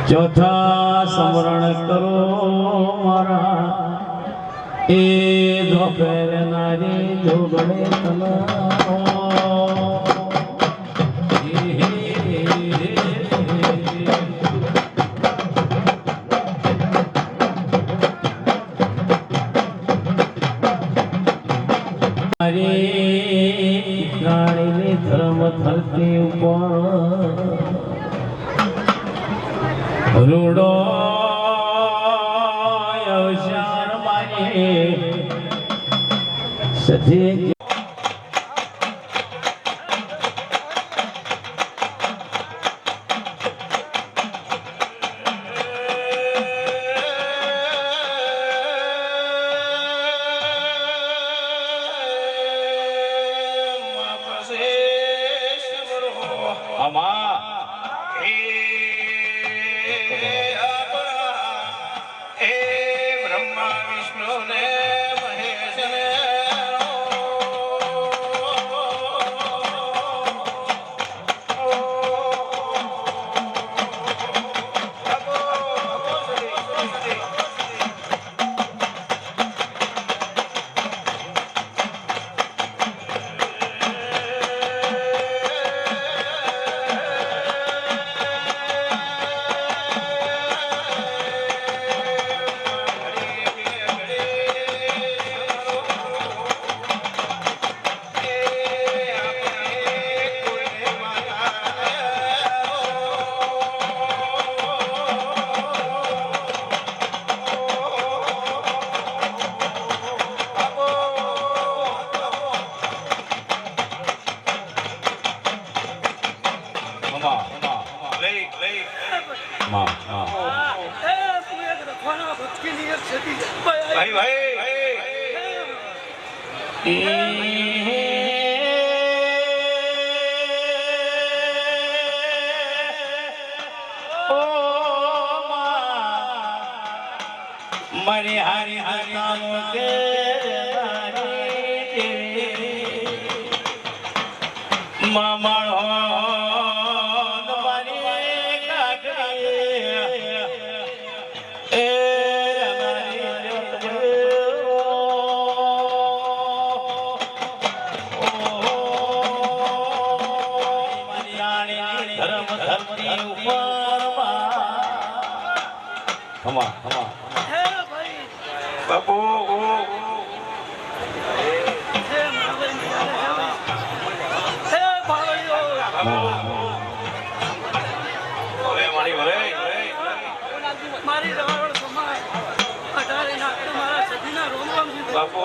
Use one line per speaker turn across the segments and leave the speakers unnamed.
ચોથા સમરણ કરો મારા એ ધોપેર નારી જોગડે તલા ધર્મ ધરતી ઉપર રૂડો અવસાન મારી સધી मरी हरि हरि के मामा बापू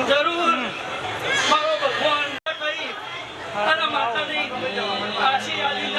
जरूर मारो भगवान कई माता दी आशी आली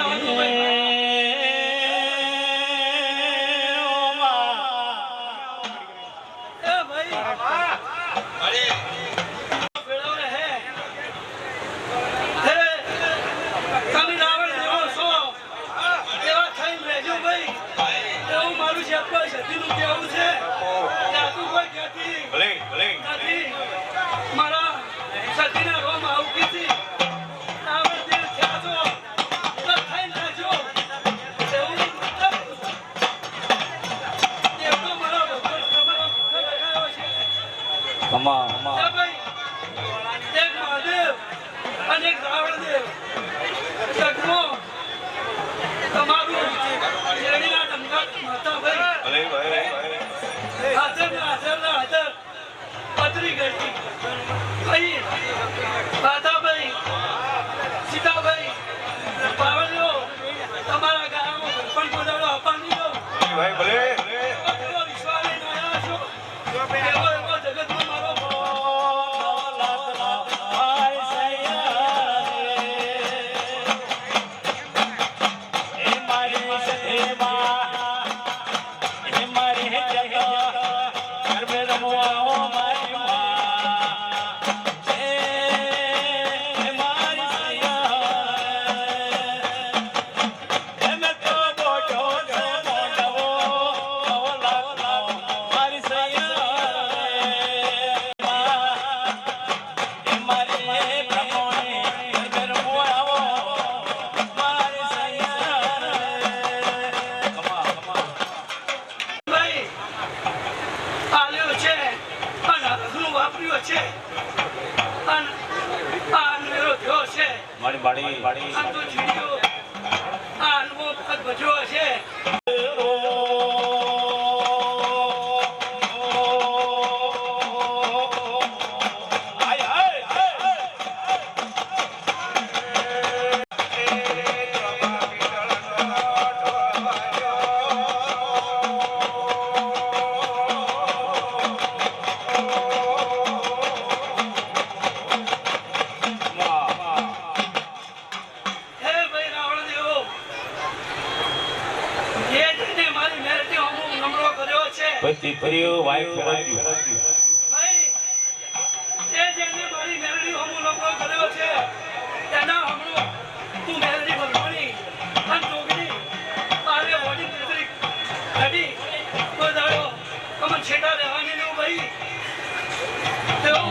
ચીડિયો આ અનુભવ વખત ભજ્યો હશે.
પતિ કર્યો વાઈફ કર્યો
ભાઈ એ જેને મારી મેરડી હમુ લોકો કર્યો છે તેના હમણો તું મેરડી ભરવાની અન ટોગડી મારે બોડી કરી ગાડી તો દાડો કમન છેટા રહેવાની નું ભાઈ તેઓ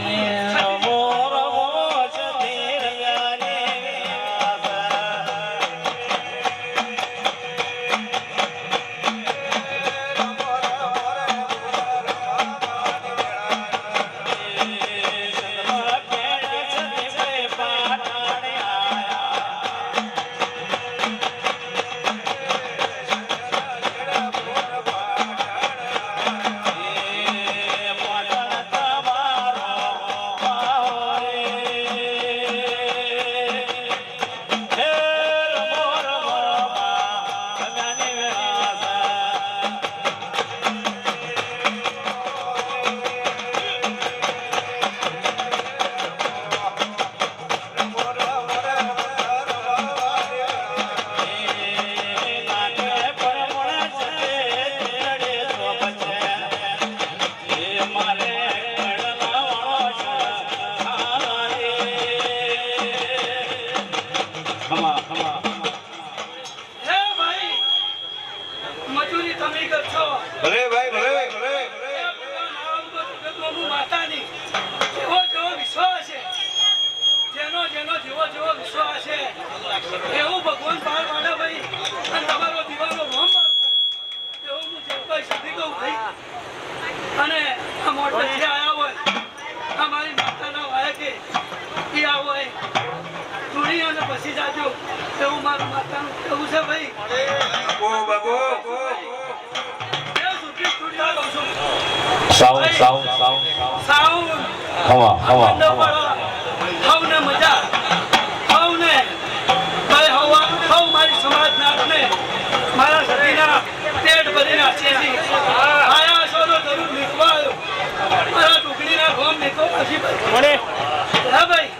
મજૂરી તમે કરશો.
ભલે ભાઈ ભલે ભલે
માતાની જેવો જેવો વિશ્વાસ છે જેનો જેવો જેવો વિશ્વાસ છે એવું ભગવાન પાર પાડે ભાઈ. અને તમારો દીવાનો રોમ પાર એવું હું જગભાઈ સુધી કહું ભાઈ. અને આ મોટર જે આવ્યા હોય આ મારી માતાના વાયા કે એ આવો હોય ચૂડી અને પછી જાજો એવું મારું માતાનું કેવું છે ભાઈ. હવને મજા હવને ભાઈ હવ મારી સમાજ નાથને મારા સતીના પેટ ભરીને આશીષી આયા છો તો જરૂર નીકળવા આવ્યો મારા ટુકડીના ગોમ નીકળો પછી મળે હા ભાઈ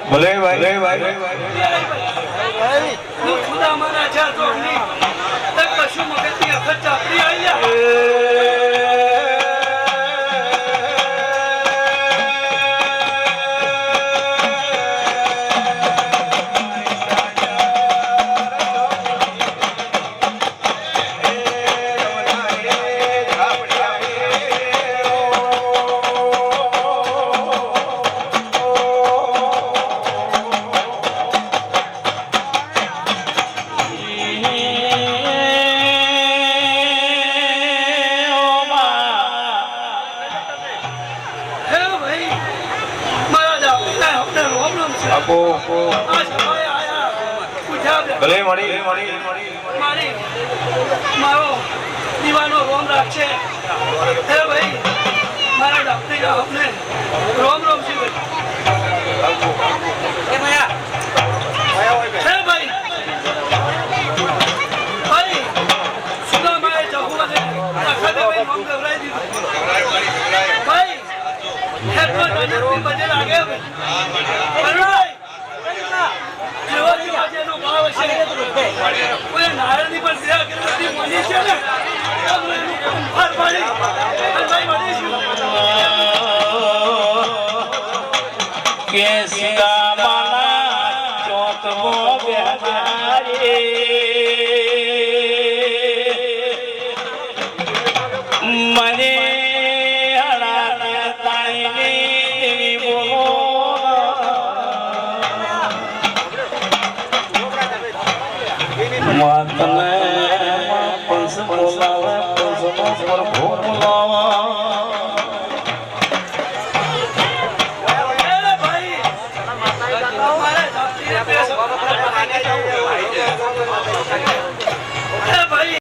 ભલે ભાઈ ભાઈ
હું ખુદા મારા ચાર તો કશું મગજની અખત ચાપડી આવી જાય.
ભલે મળી
મારી મારો દીવાનો રોમ રાખશે હે ભાઈ મારા ડાક્ટરી આપને રોમ રોમ છે હે ભાઈ ભાઈ સુધા માએ જહુવાને આખા ભાઈ રોમ ગવરાઈ દીધું ભાઈ હેડમાં નજર બજે લાગે ભાઈ જેવો જેવો જેનો ભાવ હશે કોઈ નારાયણની પણ દયા કરી મળી છે ને ભાર પાડી અને ભાઈ મળીશું
કે સીતા
મને હળાને તાળીની દેવી બોલો માતને પંસ બોલાવે પંસનો પ્રભુ બોલાવા
અરે ભાઈ મારે જાતિને પેશ અરે ભાઈ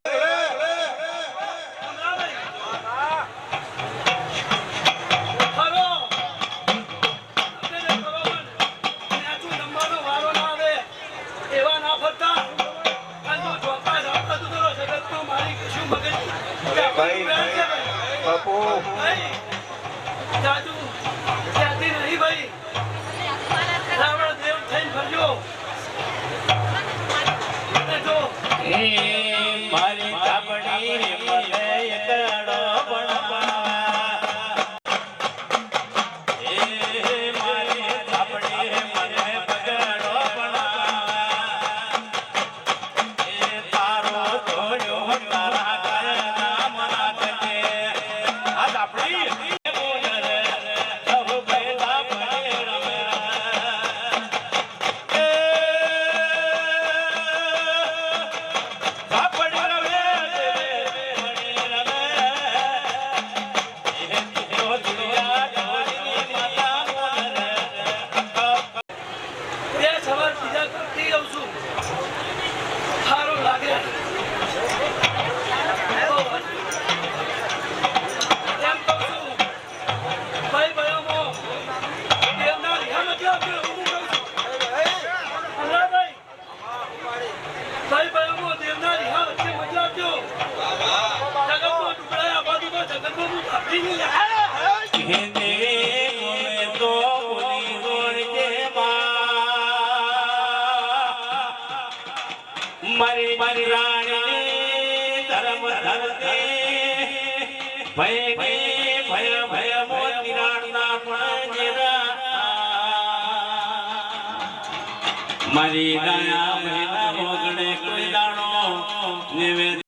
ભાઈ બાપુ
જાદુ ત્યાંથી નહીં ભાઈ રાવણ દેવ થઈને ફરજો અને જો
એ મારી ચાપડી મને એકડો પણ બનાવા એ મારી ચાપડી મને બગડો બનાવા એ તારો જોડ્યો તારા કરના મના કરે આ ચાપડી બોલરે સબ બેલા ભરે રમે
બે સવાર બીજા કરતી રહું છું સારું લાગે એમ કહું છું ભાઈ બહેનો દેવના રિહા નથી આપ્યો એવું હું કહું છું અલ્લાહભાઈ ભાઈ બહેનો દેવના રિહા વચ્ચે મજા આપજો જગતનો ટુકડા આ બાજુ તો જગતનો હું કાપી નહીં
મારી મારી રાણી ધર્મ ધરતી ભય ભય ભય મોતી રાણના પણ જેરા મારી દયા મહિના મોગણે કોઈ દાણો નિવેદ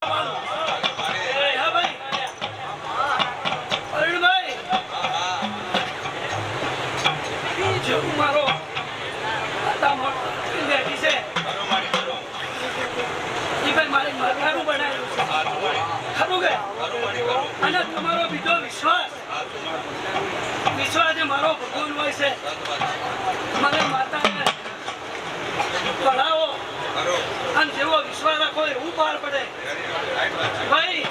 મારો બેઠી છે મારી મરવાનું બનાવ્યું છે ખરું કે અને તમારો બીજો વિશ્વાસ એ મારો ભગવાન હોય છે મને માતાને પઢાવો અને જેવો વિશ્વાસ રાખો એવું પાર પડે ભાઈ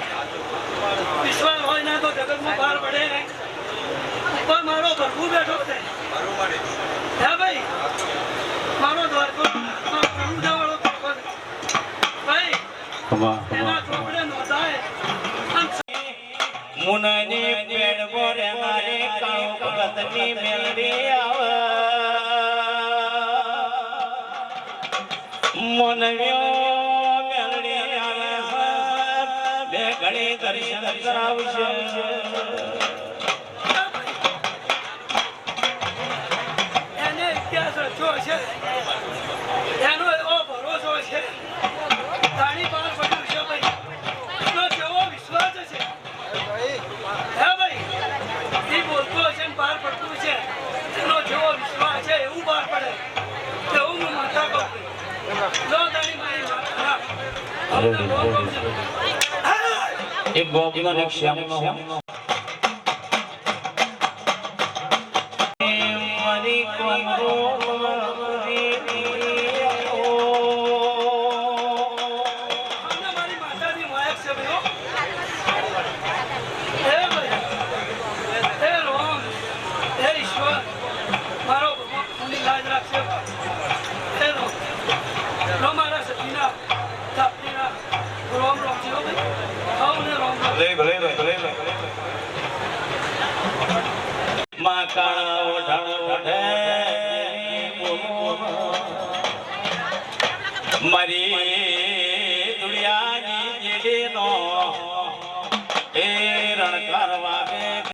વિશ્વાસ હોય ના તો જગતમાં પાર પડે પણ મારો ભરભૂ બેઠો છે હે ભાઈ મારો દ્વારકો વાળો ભાઈ એના ચોપડે નોંધાય
મુનની પેડ બોરે મારે કાળો ભગતની મેલડી આવે મનવ્યો મેલડી આવે બે ઘડી દર્શન કરાવશે
એને ઇતિહાસ રચ્યો છે એનો એવો ભરોસો છે તાણી પાર પડ્યું છે ભાઈ એનો જેવો વિશ્વાસ છે હે ભાઈ એ બોલતો હશે ને પાર પડતું છે એનો જેવો વિશ્વાસ છે એવું પાર પડે એવું હું માતા કહું જો તાણી મારી માતા
એક ગોપનો એક શ્યામનો મારી કોંગો
મારી માતાની વાયક છે ભાઈઓ હે ભાઈ હે રોમ હે ઈશ્વર મારો ભગવાનની લાજ રાખશે હે રોમ મારા સતીના તાપીના રોમ રોમ છે ભાઈ ને રોમ રોમ
ભલે ભલે ભલે
માં કાળા ઓઢાણો ઓઢે મારી દુનિયાની જેડીનો એ રણકાર વાગે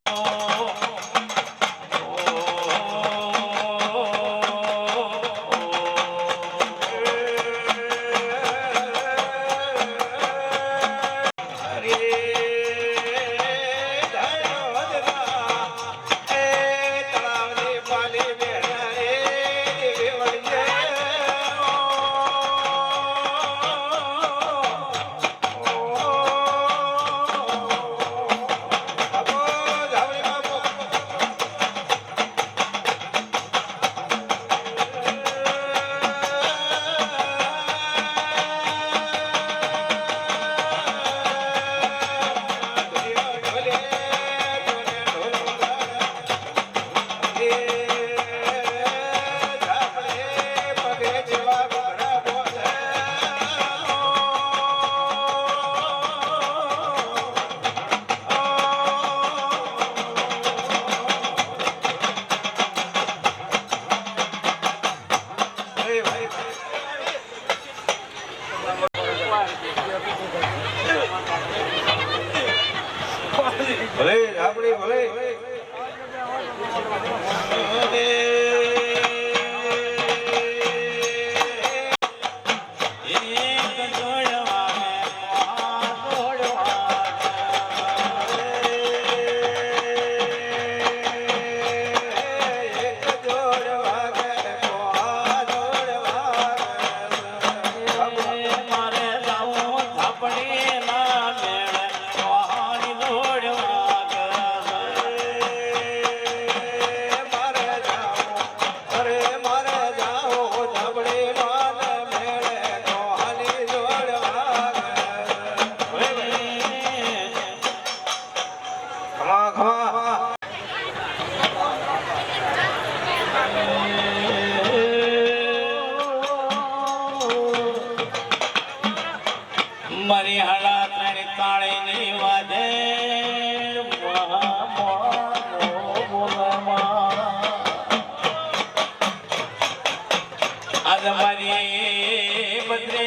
તમારી બદલે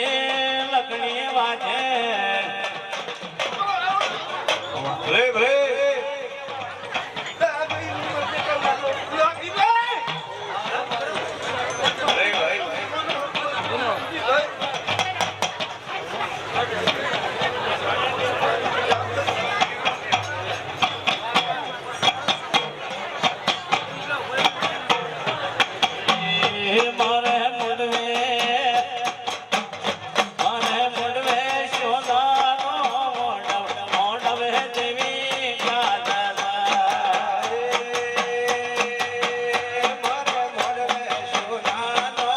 લગણી વાજે
ભલે ભલે ભલે ભાઈ
મારે મુડવે શોધાનો મોડવે દેવી ગાદા
મારો મોડવે સોનાનો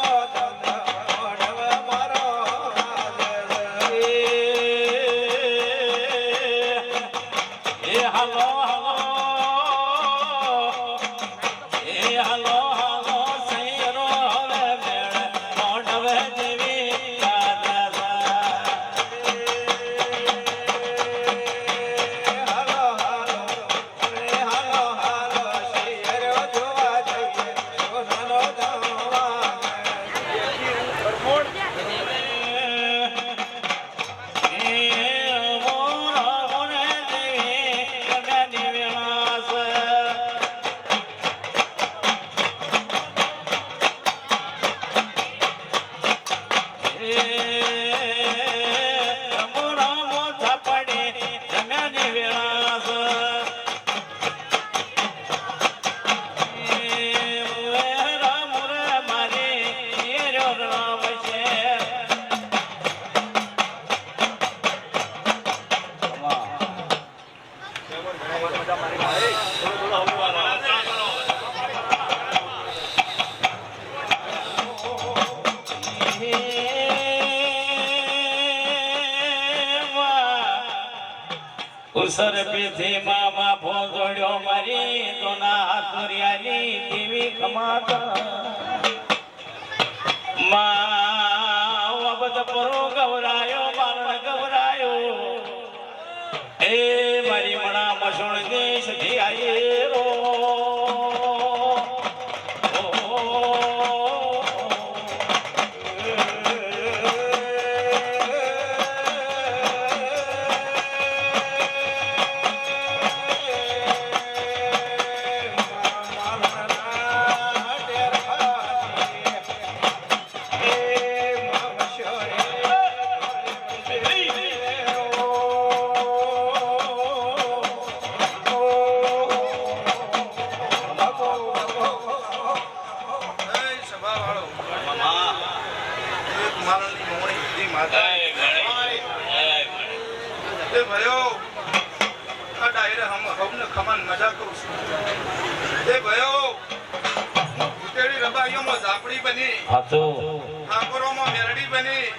મોડવે મારો
એ હાલો હાલો સૈરો હવે મેળ મોડવે દેવી ગાદા
હાલો હાલો હાલો હાલો શેરો જોવા જઈએ સોનાનો ધવા
ઉસર પીથી મામા ભોંજોડ્યો મારી તો ના હાથરિયાની દેવી ખમાતા માં વબદ પરો ગવરાયો બારણ ગવરાયો એ મારી મણા મસુણ દેશ થી આયે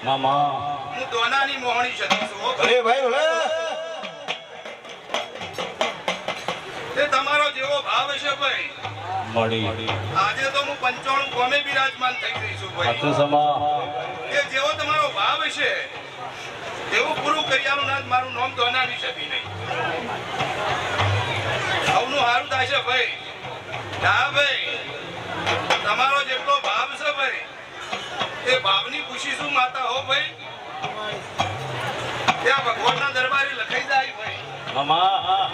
મામા
હું દોનાની મોહણી સતી છું
ભલે ભાઈ ભલે
તે તમારો જેવો ભાવ છે ભાઈ
મળી
આજે તો હું 95 ગોમે બિરાજમાન થઈ ગઈ છું ભાઈ
હાથું સમા
એ જેવો તમારો ભાવ છે એવું પૂરું કર્યાનું નામ મારું નામ દોનાની સતી નહીં સૌનું હારું થાય છે ભાઈ ના ભાઈ તમારો જેટલો ભાવ છે ભાઈ એ ભાવની ખુશી શું માતા હો ભાઈ ત્યાં ભગવાનના દરબારે લખાઈ જાય ભાઈ
મામા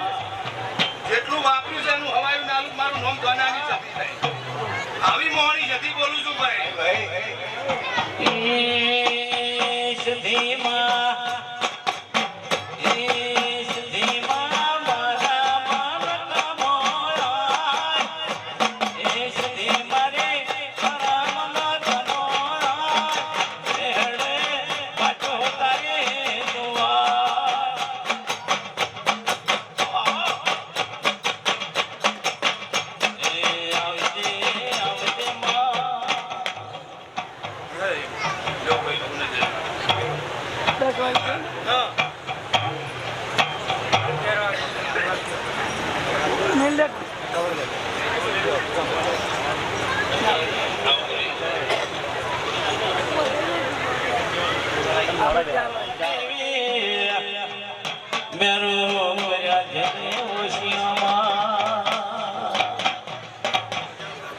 જેટલું વાપર્યું છે એનું હવાયું નાલું મારું નામ દોનાની સતી થાય આવી મોહણી સતી બોલું છું ભાઈ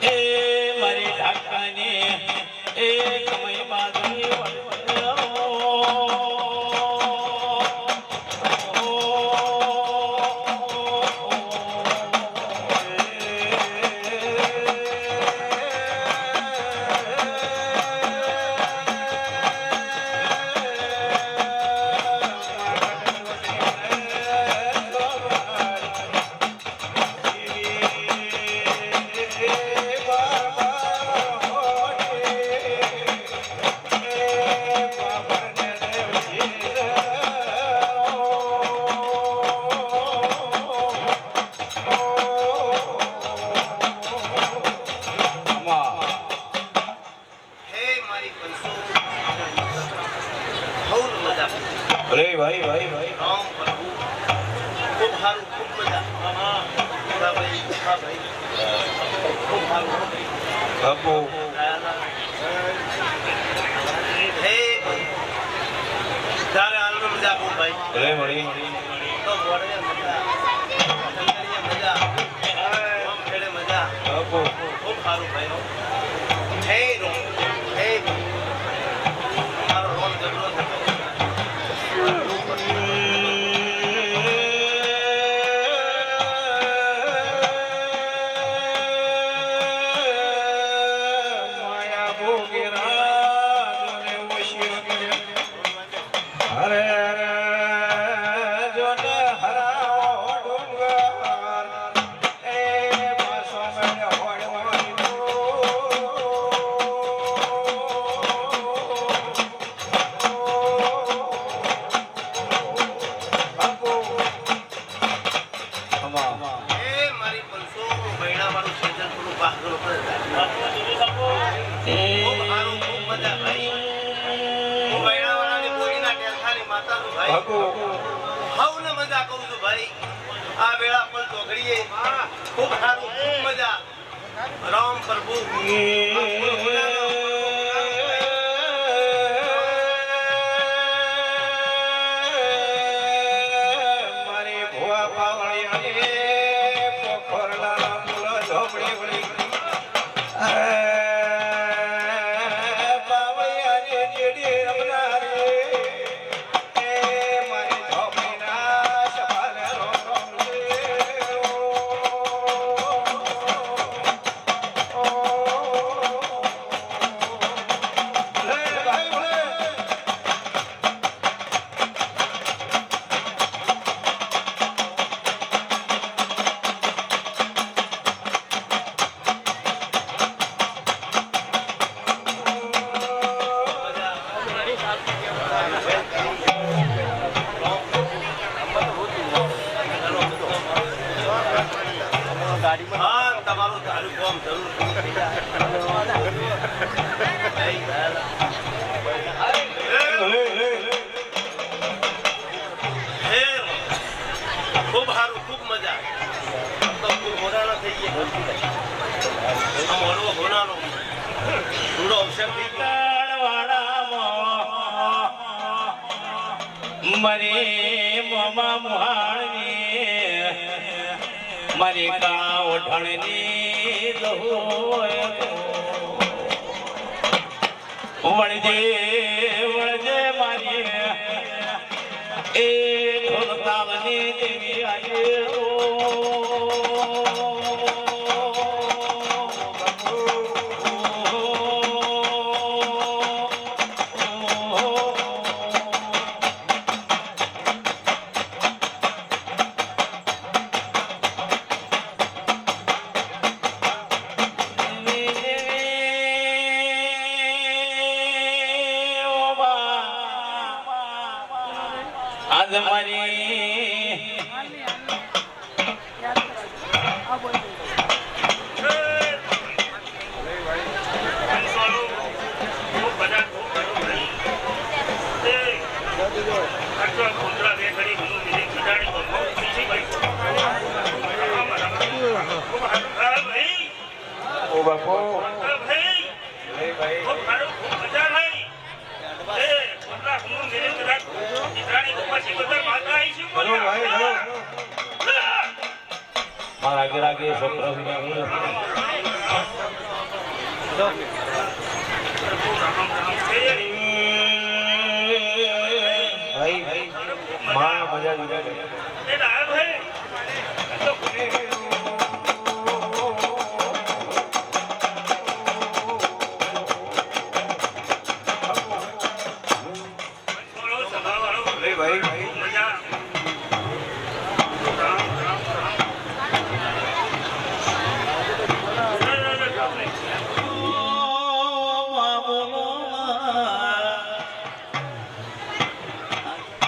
એ મારી ઢાકાની એક પંસો બહુ મજા
અરે ભાઈ ભાઈ ભાઈ
રામ પ્રભુ ખૂબ સારું ખૂબ મજા ભાઈ હા ભાઈ ખૂબ સારું
બાપુ
હે તારે હાલનો મજા ખૂબ ભાઈ
અરે મળી
તો મોડે મજા ચંદડીએ મજા આમ ખેડે મજા
બાપુ
ખૂબ સારું ભાઈ હે રો હે મારો રોન જબરો થતો
માયા ભોગીરા વશી વગેરે હરે જોને હરાવો ડુંગર એ પાસો મેળે હોડવાની બાપુ
એ મારી 500 મહિનાવાળું સેજન પૂરું પાગલ પડે ખૂબ સારું ખૂબ મજા ભાઈ હું મહિનાવાળાની બોડીના ટેલખાની માતાનું ભાઈ
બાપુ
હવને મજા કહું છું ભાઈ આ વેળા પણ ચોઘડીએ ખૂબ સારું ખૂબ મજા રામ પ્રભુ
મારી ભુવા પાવળિયાને પોખરલા મૂળ ઝોપડી વળી પાવળિયાને જેડી રમનારે એ મારી ઝોપડીના સફાલે રોમ રોમ લે ભાઈ લે
હા તમારું તારું કામ જરૂર પૂરું થઈ જાય ખૂબ સારું ખૂબ મજા તો હોનાનો થઈ ગયા મોડો હોનાનો થોડો અવસર થઈ ગયો
મરી મોમા મુહાણી મારી કા ઓઠણની વળજે વળજે મારી એ ઢોલતાવની દેવી આજે આજ મારી
ઓ બાપુ હલો ભાઈ હલો
મારા ગિરાગી છોકરા
ભાઈ માં મજા લીધા ભાઈ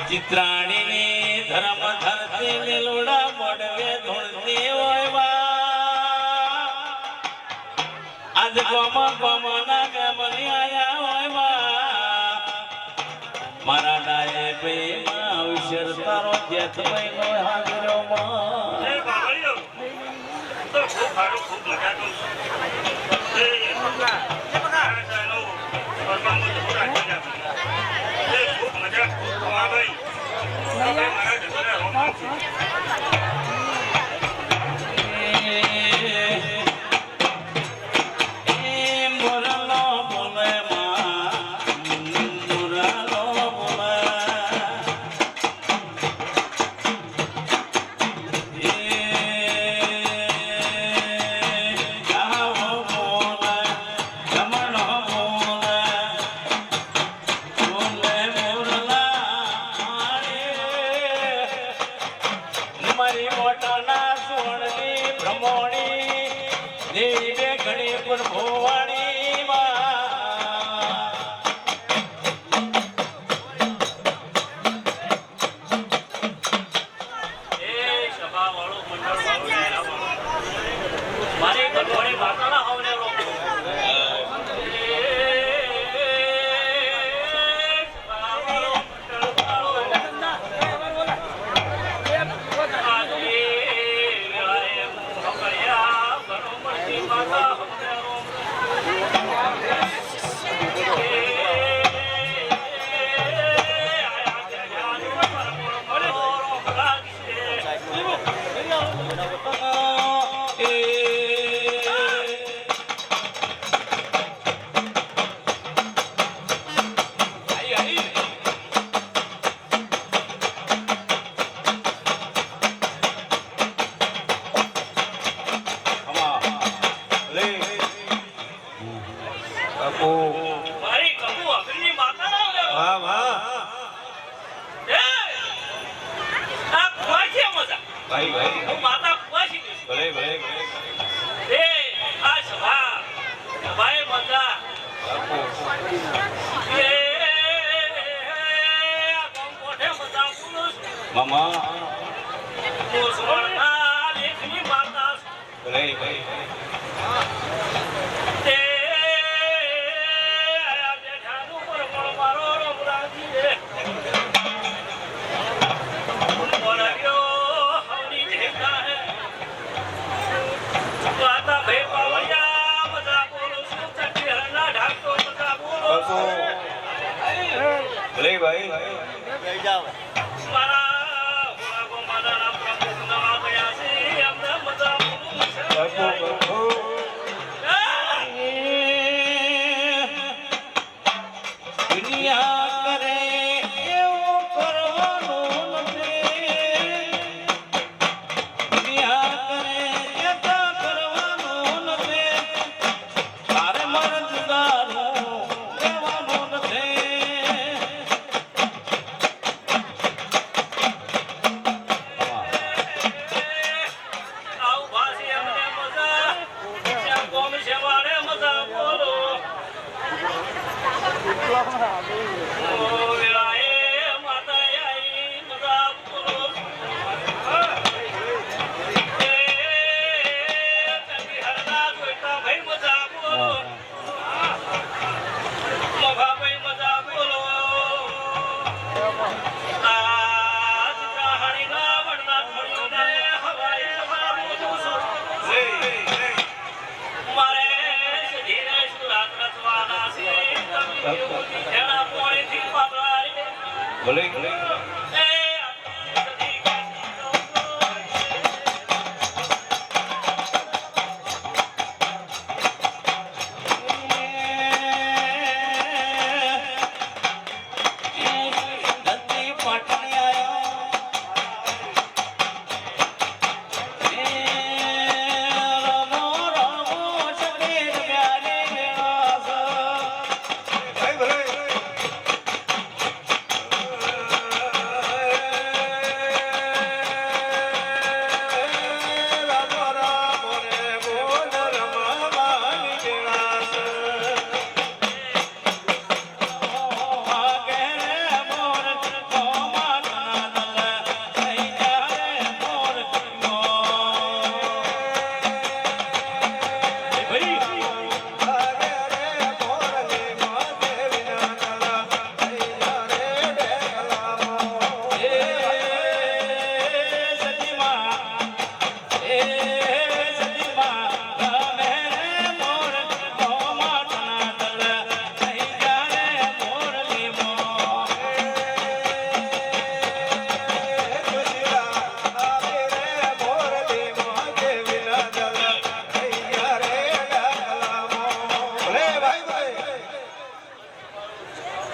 ચિત્રાણી ધર્મ ધરતી મેલોડા મોડવે ધોળતી હોય બા આજ ગમ ગમના ગમની આયા હોય બા મારા ડાયે ભાઈ અવસર તારો જેઠભાઈ નો હાજરો માં
એ બાવળિયો તો ખૂબ સારું ખૂબ મજા કરું છું એ ચાલો પરમાત્મા તો રાખી જા એ ખૂબ મજા હા ભાઈ હવે મારા જસરા રોમાં છું
મારી મોટાના સોણની ભ્રમોણી દેવી બે ઘણી પર ભોવાણી
મારી કટોરી માતાના હવને રોકો
બાપુ
મારી કબુ અગ્નિ માતાના હવને રોકો
વાહ વાહ
આ કોઈ મજા
ભાઈ ભાઈ
હું માતા પૂછી
ભલે ભલે
એ આ સભા ભાઈ મજા
બાપુ
એ આ કોમ કોઠે મજા પુરુષ
મામા
મુસલમાનના લેખની માતા
ભલે ભાઈ
તે આયા બેઠાનું પર પણ મારો રોમરાજી રે બોલાવ્યો હવની જેતા હે વાતા ભાઈ પાવડિયા મજા બોલો છું ચટ્ટી હરના ઢાકતો મજા બોલો
બાપુ ભલે ભાઈ
મારા હોળાગો મારાના પ્રમુખ નવા ગયા છે અમને મજા બોલું છે
બાપુ બાપુ
દુનિયા કરે એવું કરવાનું નથી દુનિયા કરે એતા કરવાનું નથી તારે મન જુદારું લેવાનું નથી
આવું ભાષી અમને મજા શ્યામ કોમ છે વાળે મજા બોલો ઓ વેળાએ માતા આઈ મજા બોલો એ ચંડી હરના જોઈતા ભાઈ મજા બોલો મોભા ભાઈ મજા બોલો આ ચિત્રાહાણીના વડના થોડીઓને હવાએ હવા બોલું છું મારે ધીરે સુરાત રચવાના છે એના પોણીથી પાતળા
ભલે ભલે
એ સદી
નદી પાટણી આયો રામો રામો શબીર પ્યારી મેળા
ભાઈ ભલે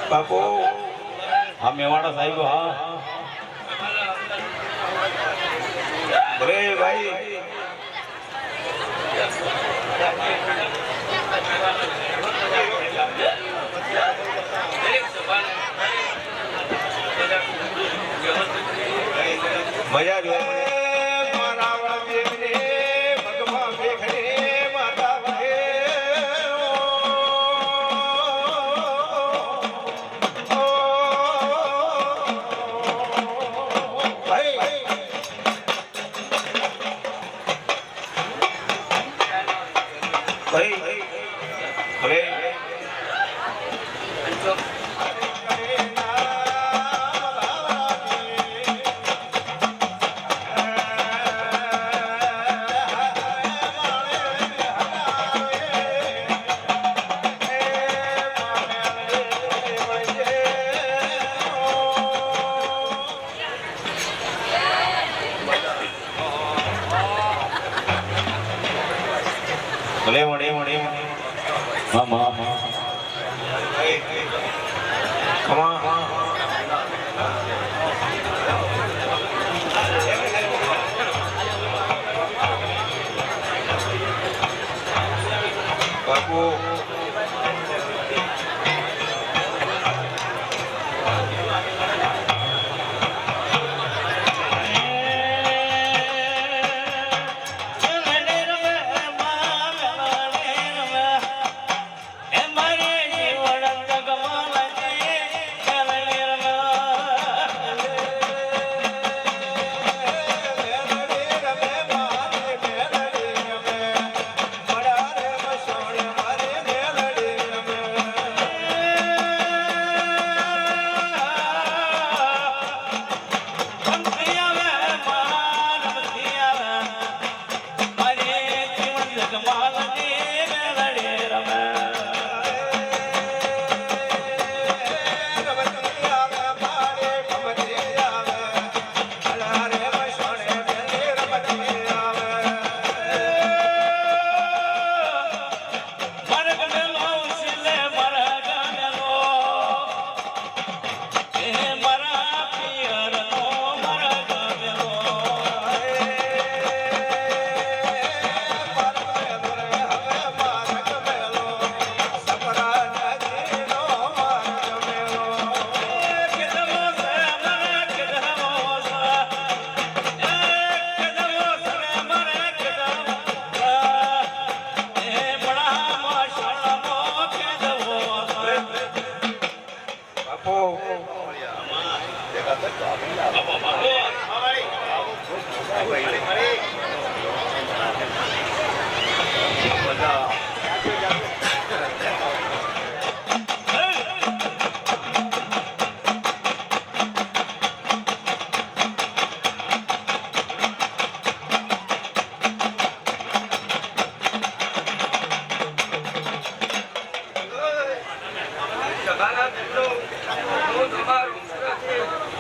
બાપુ
હા મેવાડા સાહેબ હા
ભલે ભાઈ મજા જો મારા વાળા ભગવાન દેખે માતા વહે ભાઈ હવે ભલે મળે
હા હા
ખમા બાપુ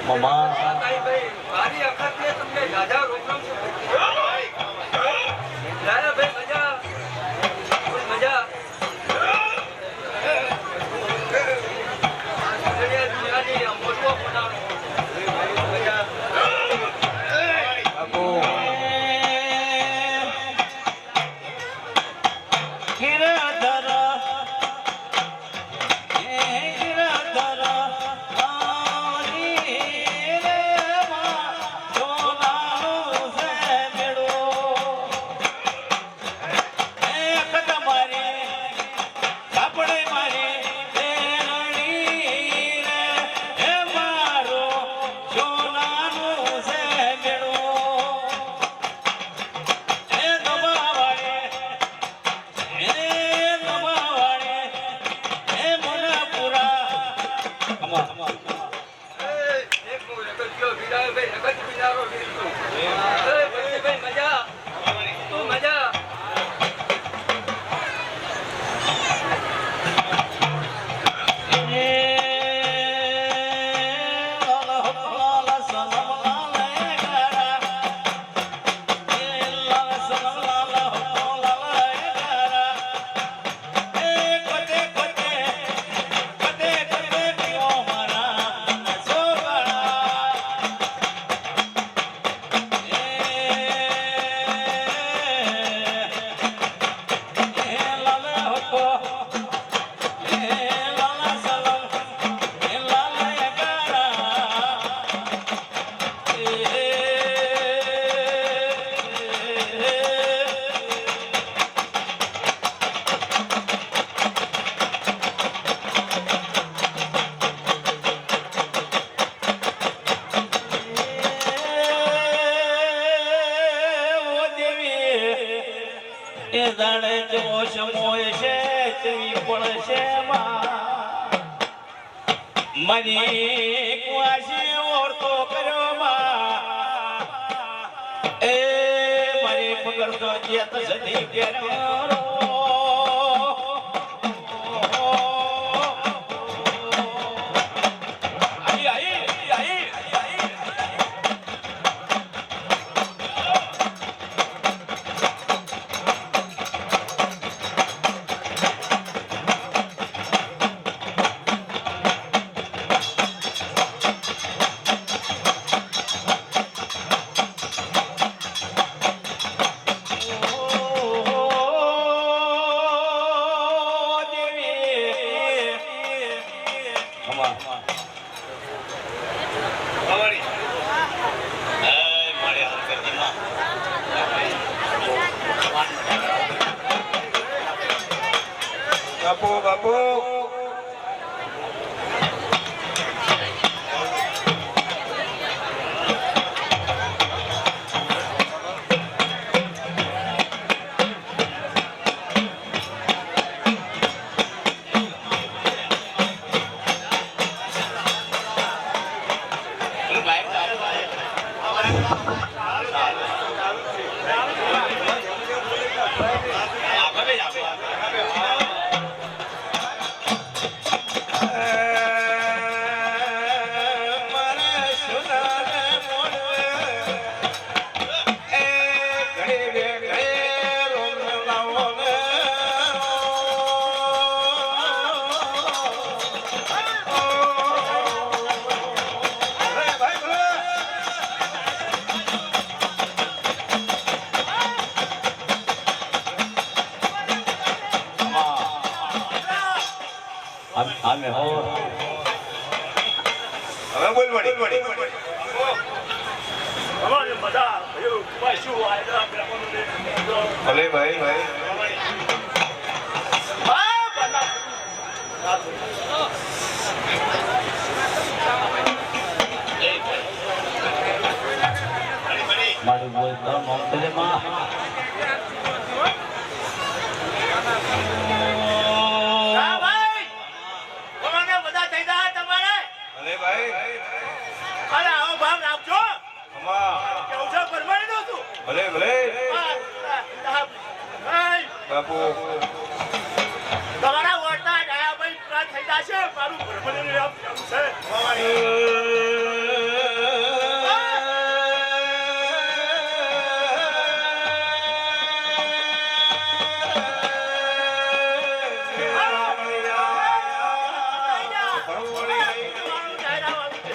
મમા
મારી અખાત્રીએ તમને દાદા રોકડો છે દાદા ભાઈ મજા મજા મોટો બનાવો મજા
બાપુ
સોનાનું દાડે જોશ મોય છે તેવી પડશે મારી કુવાસી ઓરતો કર્યો એ મારી પગર તો જેત સદી કર્યો
બાપુ બાપુ
અમે હો
હવે બોલ વળી
અમારે બધા એવું પાછું આયલા બ્રાહ્મણો ને
ભલે ભાઈ ભાઈ
મારું બોલતો મોકલે માં
ભલે ભાઈ
અરે આવો ભાવ રાખજો
અમા
કેવું છે પરમાણી નો તું
ભલે ભલે બાપુ
તમારા વડતા દયાભાઈ પૂરા થઈ જશે મારું પરમાણી નામ કેવું છે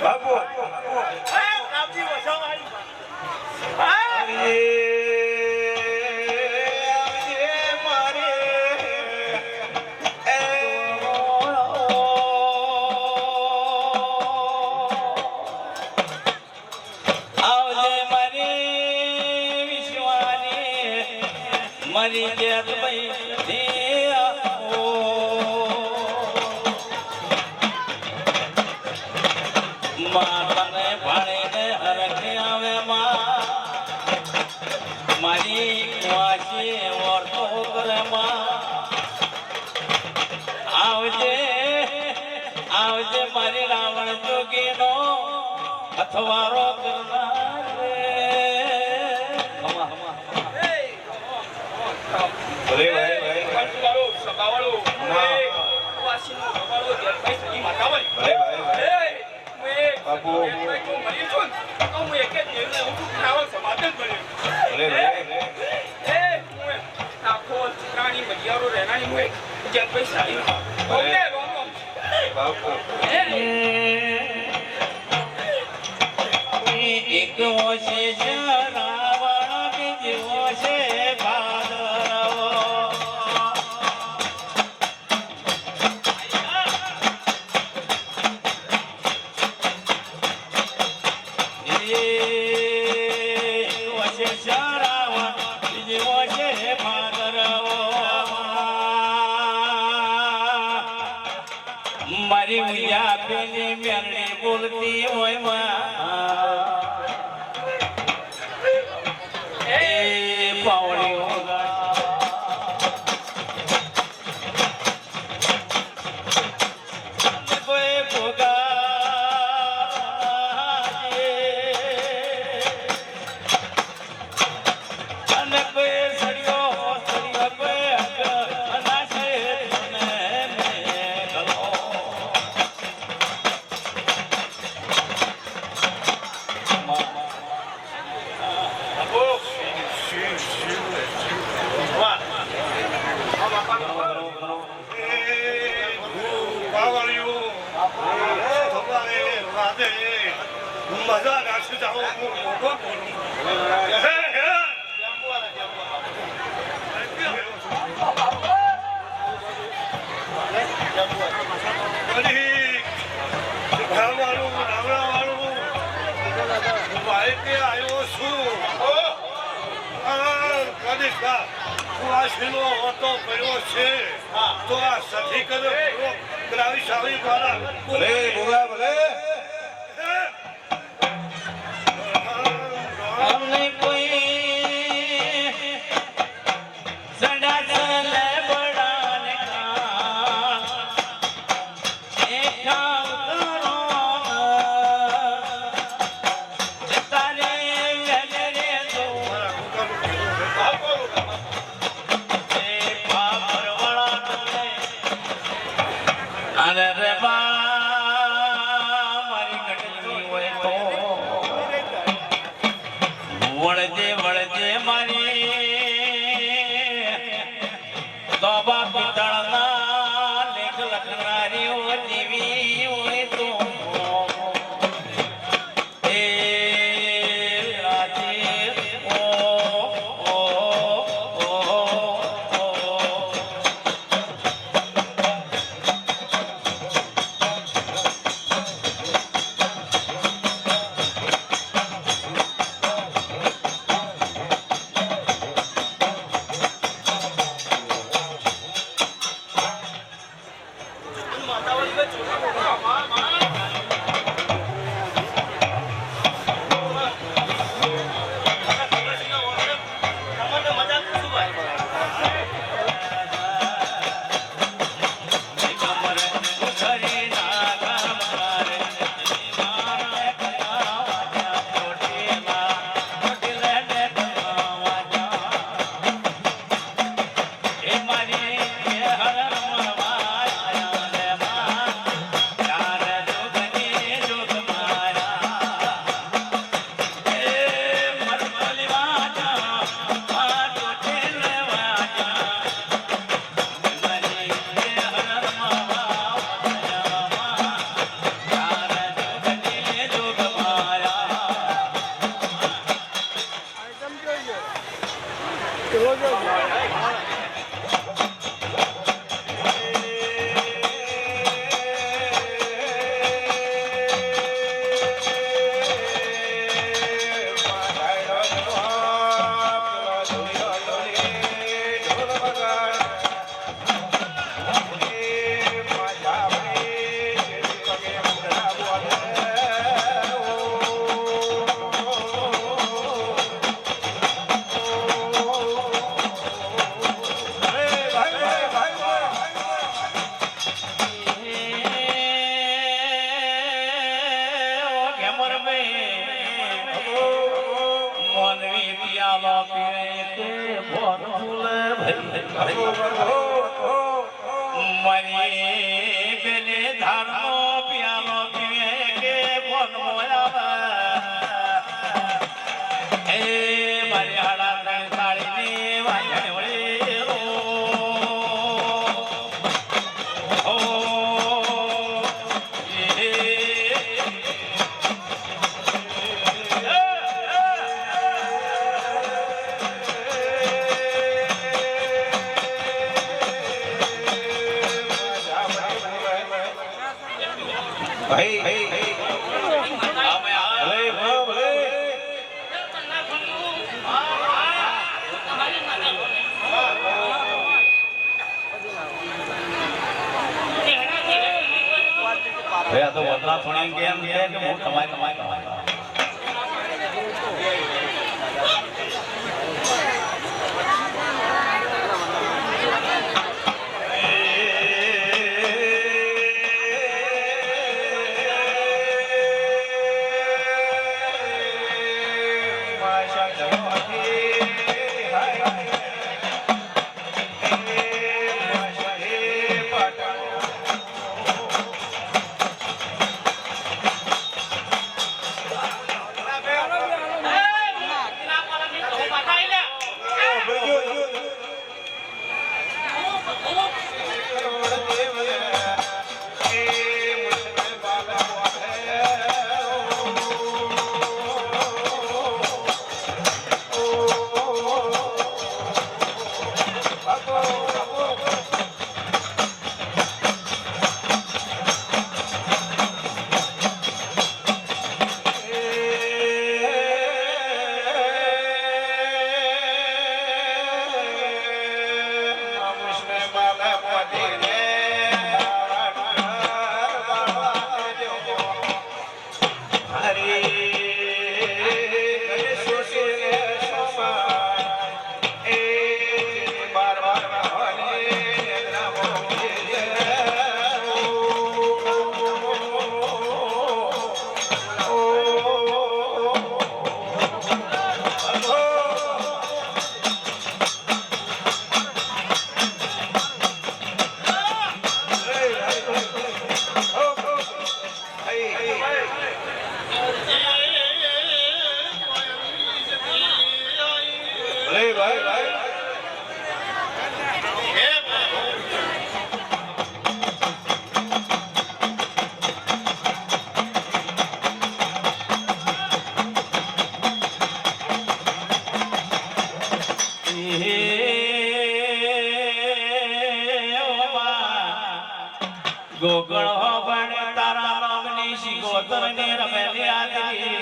બાપુ
રામજી વસાવાળી
મારી જેત માતાને ભાણીને હરખે આવે મારી વાંચી વર્તો કરે આવજે આવજે મારી રાવણ જોગીનો અથવારો કરનાર
ભલે ભાઈ ભાઈ ભલે ભાઈ બાપુ ભલે ભલે બાપુ
એક છે રાવણ બીજો છે ભાદરવો મારી ઉયા પેલી મેરડી બોલતી હોય એ પાવડી
મજા નાખી જાઓ હું મોટો બોલું હે હે આવ્યો છું હતો કર્યો છે તો આ સખી કરાવી સાવી દ્વારા
ભલે ભોગા ભલે
અમને કોઈ સંડાસલ બડાને કા એઠા ઉતરો તારે વેલે દો એ પાપર વાળા અરે રે બા મારી કટની હોય તો વળજે વળજે મારી તોબા પિતળના લેખ લખનારીઓ જેવી હોય તો એ રાતે ઓ ઓ ઓ મરી બેને ધારનો પિયાનો પીવે કે બોન મોયા એ મારી હાડા ત્રણ સાડીની વાંચણે વળી ઓ
ભાઈ ભલે ભલે
આ તો વતના થોડી કેમ કે હું તમારી શિકોતરને રમેલી આદરી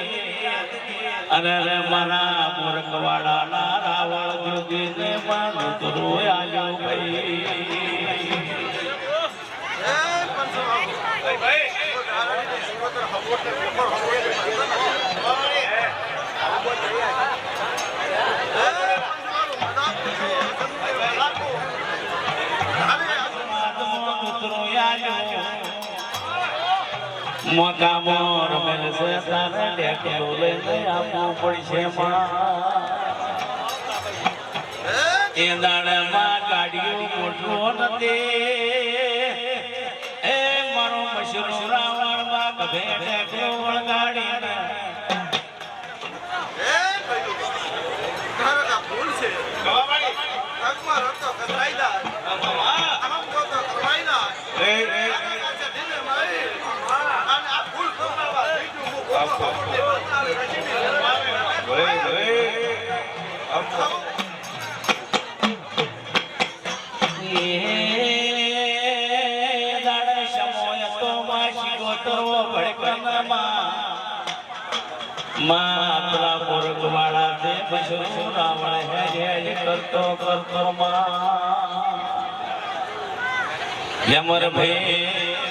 અને રે મારા મૂર્ખવાડાના રાવણ જોગીને માનું તો આલ્યો ભાઈ મોકા મોર મેલસે તારે ટેકલો લઈને આપવું પડશે એ દાડામાં ગાડીઓ મોટો નથી એ મારો મશરૂ રાવણમાં ગભે ટેકલો વળગાડીને મારા મૂર્ખવાળા તે મશરૂ રાવણ હેજ કરતો કરતો જમર ભાઈ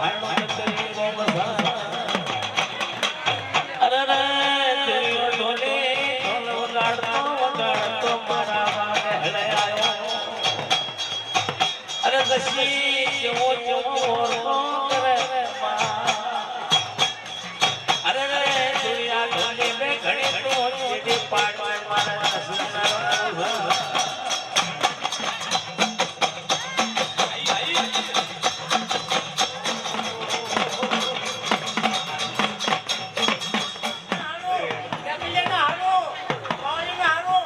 ભાઈનો નકરી બહુ મજા અરે રે તેરીઓ ઢોલે ઢોલ વગાડતો મારા વાગે હલે આવ્યો અરે દશી કેવો કેવો ઓરતો કરે અરે રે તેરીયા ઢોલે બે ઘડી તો સીધી પાડ મારા સુનારો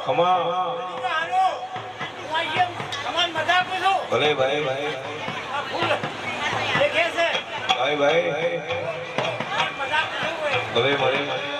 ખમા ભલે ભાઈ ભાઈ ભાઈ ભાઈ ભલે ભલે